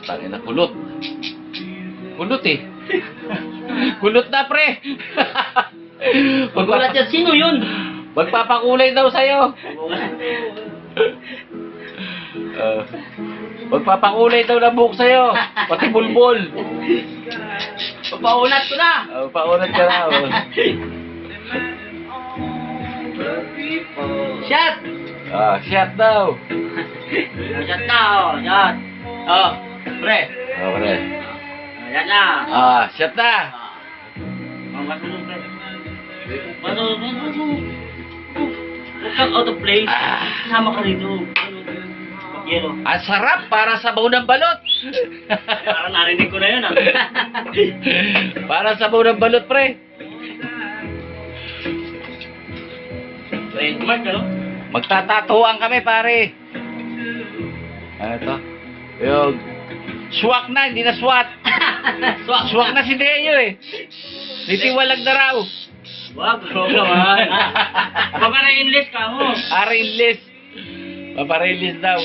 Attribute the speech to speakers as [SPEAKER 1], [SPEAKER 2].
[SPEAKER 1] Tangin na kulot. Kulot eh. Kulot na, pre.
[SPEAKER 2] Magulat yan, sino yun?
[SPEAKER 1] Magpapakulay daw sa'yo. Magpapakulay daw na buhok sa'yo. Pati bulbol.
[SPEAKER 2] Papaunat ko na.
[SPEAKER 1] Paunat ka na.
[SPEAKER 2] Shot!
[SPEAKER 1] Shot daw.
[SPEAKER 2] Shot na, oh. Shot. Oh, pre.
[SPEAKER 1] Pre.
[SPEAKER 2] Yan na.
[SPEAKER 1] Shot na.
[SPEAKER 2] Matulog, pre. Matulog. Huwag kang out of place. Sama ka rito. Yelo.
[SPEAKER 1] Ang sarap para sa baw ng balot.
[SPEAKER 2] Parang narinig ko na yun, ah.
[SPEAKER 1] Para sa baw ng balot, pre.
[SPEAKER 2] Trademark, ano?
[SPEAKER 1] Magtatatuan kami, pare. Ito. Yung swak na, hindi na swat. Swak na si Deo eh. Nitiwalag na raw.
[SPEAKER 2] Wag, bro naman. Papara-enlist ka mo.
[SPEAKER 1] Release. Paparilis daw.